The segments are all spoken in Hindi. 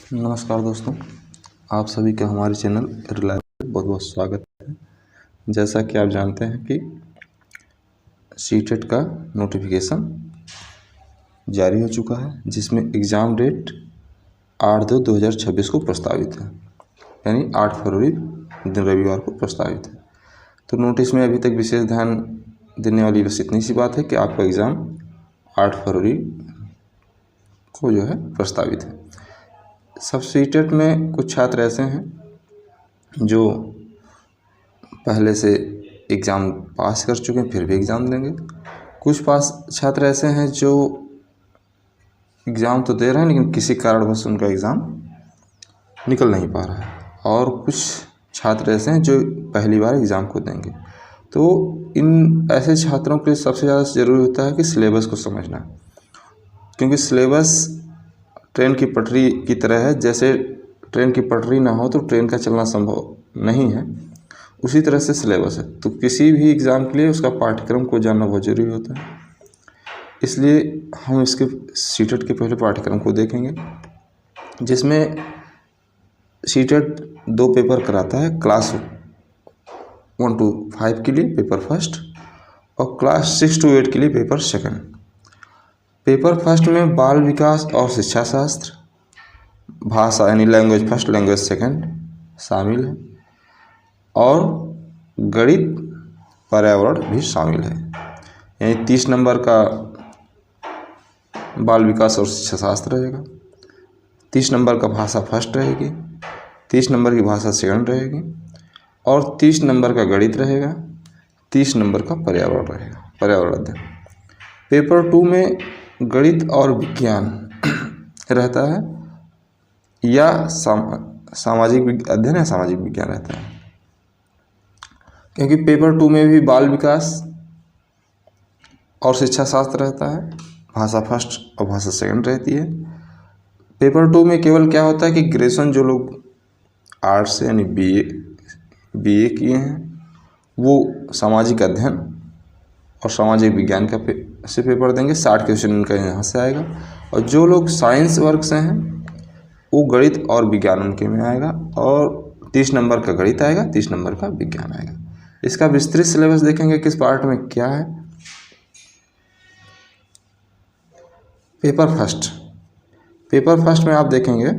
नमस्कार दोस्तों, आप सभी का हमारे चैनल रिलायबल बहुत बहुत स्वागत है। जैसा कि आप जानते हैं कि सीटेट का नोटिफिकेशन जारी हो चुका है, जिसमें एग्ज़ाम डेट 8/2/2026 को प्रस्तावित है, यानी 8 फरवरी दिन रविवार को प्रस्तावित है। तो नोटिस में अभी तक विशेष ध्यान देने वाली बस इतनी सी बात है कि आपका एग्ज़ाम 8 फरवरी को जो है प्रस्तावित है। सब सीटेट में कुछ छात्र ऐसे हैं जो पहले से एग्ज़ाम पास कर चुके हैं, फिर भी एग्ज़ाम देंगे। कुछ छात्र ऐसे हैं जो एग्ज़ाम तो दे रहे हैं लेकिन किसी कारणवश उनका एग्ज़ाम निकल नहीं पा रहा है, और कुछ छात्र ऐसे हैं जो पहली बार एग्ज़ाम को देंगे। तो इन ऐसे छात्रों के लिए सबसे ज़्यादा ज़रूरी होता है कि सिलेबस को समझना, क्योंकि सिलेबस ट्रेन की पटरी की तरह है। जैसे ट्रेन की पटरी ना हो तो ट्रेन का चलना संभव नहीं है, उसी तरह से सिलेबस है। तो किसी भी एग्ज़ाम के लिए उसका पाठ्यक्रम को जानना बहुत ज़रूरी होता है। इसलिए हम इसके सीटेट के पहले पाठ्यक्रम को देखेंगे, जिसमें सीटेट 2 पेपर कराता है। क्लास 1 to 5 के लिए पेपर फर्स्ट और क्लास 6 to 8 के लिए पेपर सेकंड। पेपर फर्स्ट में बाल विकास और शिक्षा शास्त्र, भाषा यानी लैंग्वेज फर्स्ट लैंग्वेज सेकंड शामिल है, और गणित पर्यावरण भी शामिल है। यानी 30 नंबर का बाल विकास और शिक्षा शास्त्र रहेगा, 30 नंबर का भाषा फर्स्ट रहेगी, 30 नंबर की भाषा सेकंड रहेगी, और 30 नंबर का गणित रहेगा, 30 नंबर का पर्यावरण रहेगा, पर्यावरण अध्ययन। पेपर 2 में गणित और विज्ञान रहता है, या सामाजिक अध्ययन या सामाजिक विज्ञान रहता है, क्योंकि पेपर 2 में भी बाल विकास और शिक्षा शास्त्र रहता है, भाषा फर्स्ट और भाषा सेकंड रहती है। पेपर 2 में केवल क्या होता है कि ग्रेजुएशन जो लोग आर्ट्स यानी बीए किए हैं वो सामाजिक अध्ययन और सामाजिक विज्ञान का से पेपर देंगे। 60 क्वेश्चन उनका यहाँ से आएगा। और जो लोग साइंस वर्ग से हैं वो गणित और विज्ञान उनके में आएगा, और 30 नंबर का गणित आएगा, 30 नंबर का विज्ञान आएगा। इसका विस्तृत सिलेबस देखेंगे किस पार्ट में क्या है। पेपर फर्स्ट में आप देखेंगे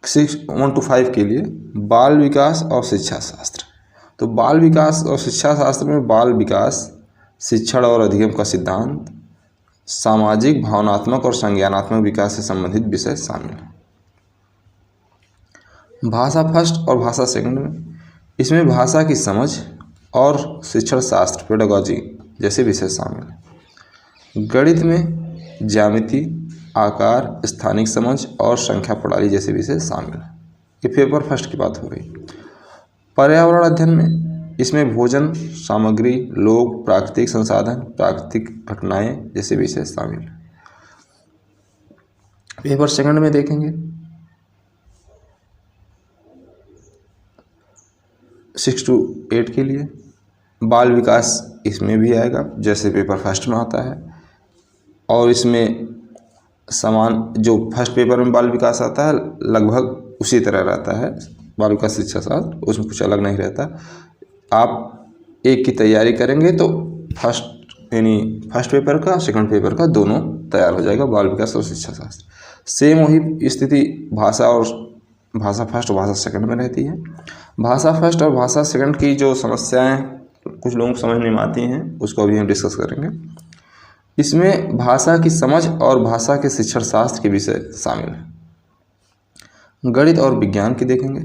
1 to 5 के लिए बाल विकास और शिक्षा शास्त्र। तो बाल विकास और शिक्षा शास्त्र में बाल विकास, शिक्षण और अधिगम का सिद्धांत, सामाजिक, भावनात्मक और संज्ञानात्मक विकास से संबंधित विषय शामिल हैं। भाषा फर्स्ट और भाषा सेकंड में इसमें भाषा की समझ और शिक्षण शास्त्र पेडागॉजी जैसे विषय शामिल हैं। गणित में ज्यामिति, आकार, स्थानिक समझ और संख्या प्रणाली जैसे विषय शामिल हैं। ये पेपर फर्स्ट की बात हो गई। पर्यावरण अध्ययन में इसमें भोजन सामग्री, लोग, प्राकृतिक संसाधन, प्राकृतिक घटनाएं जैसे विषय शामिल हैं। पेपर सेकंड में देखेंगे 6 to 8 के लिए बाल विकास इसमें भी आएगा, जैसे पेपर फर्स्ट में आता है, और इसमें समान जो फर्स्ट पेपर में बाल विकास आता है लगभग उसी तरह रहता है। बाल विकास शिक्षा शास्त्र, उसमें कुछ अलग नहीं रहता। आप एक की तैयारी करेंगे तो फर्स्ट पेपर का सेकंड पेपर का दोनों तैयार हो जाएगा, बाल विकास और शिक्षा शास्त्र। सेम वही स्थिति भाषा फर्स्ट और भाषा सेकंड में रहती है। भाषा फर्स्ट और भाषा सेकंड की जो समस्याएं कुछ लोगों को समझ नहीं आती हैं, उसको अभी हम डिस्कस करेंगे। इसमें भाषा की समझ और भाषा के शिक्षण शास्त्र के विषय शामिल हैं। गणित और विज्ञान की देखेंगे,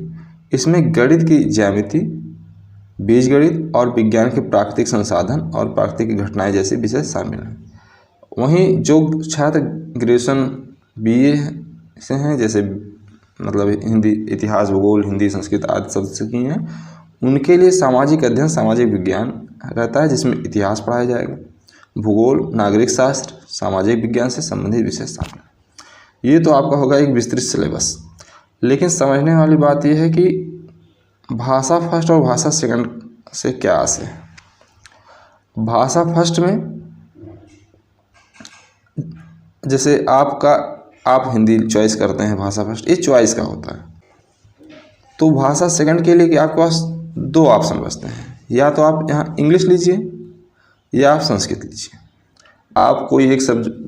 इसमें गणित की ज्यामिति, बीजगणित और विज्ञान के प्राकृतिक संसाधन और प्राकृतिक घटनाएं जैसे विषय शामिल हैं। वहीं जो छात्र ग्रेजुएशन बीए से हैं, जैसे मतलब हिंदी, इतिहास, भूगोल, हिंदी, संस्कृत आदि सब से किए हैं, उनके लिए सामाजिक अध्ययन, सामाजिक विज्ञान रहता है, जिसमें इतिहास पढ़ाया जाएगा, भूगोल, नागरिक शास्त्र, सामाजिक विज्ञान से संबंधित विषय शामिल। ये तो आपका होगा एक विस्तृत सिलेबस। लेकिन समझने वाली बात यह है कि भाषा फर्स्ट और भाषा सेकंड से क्या आशय है। भाषा फर्स्ट में जैसे आप हिंदी चॉइस करते हैं भाषा फर्स्ट, ये चॉइस का होता है। तो भाषा सेकंड के लिए कि आपके पास दो ऑप्शन बचते हैं, या तो आप यहाँ इंग्लिश लीजिए या आप संस्कृत लीजिए। आप कोई एक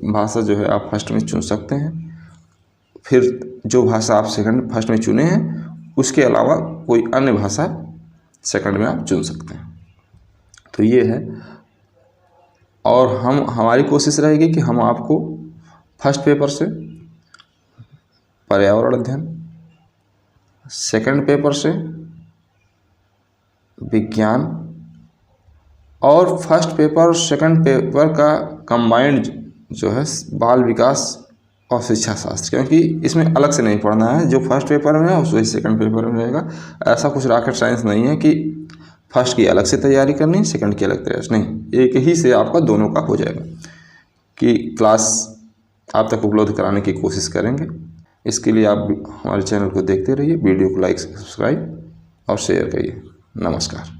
भाषा जो है आप फर्स्ट में चुन सकते हैं, फिर जो भाषा आप फर्स्ट में चुने हैं उसके अलावा कोई अन्य भाषा सेकंड में आप चुन सकते हैं। तो ये है, और हमारी कोशिश रहेगी कि हम आपको फर्स्ट पेपर से पर्यावरण अध्ययन, सेकंड पेपर से विज्ञान, और फर्स्ट पेपर और सेकंड पेपर का कंबाइंड जो है बाल विकास और शिक्षा शास्त्र, क्योंकि इसमें अलग से नहीं पढ़ना है। जो फर्स्ट पेपर में है वही सेकंड पेपर में रहेगा। ऐसा कुछ रॉकेट साइंस नहीं है कि फर्स्ट की अलग से तैयारी करनी, सेकंड की अलग तैयारी नहीं, एक ही से आपका दोनों का हो जाएगा। कि क्लास आप तक उपलब्ध कराने की कोशिश करेंगे। इसके लिए आप हमारे चैनल को देखते रहिए, वीडियो को लाइक, सब्सक्राइब और शेयर करिए। नमस्कार।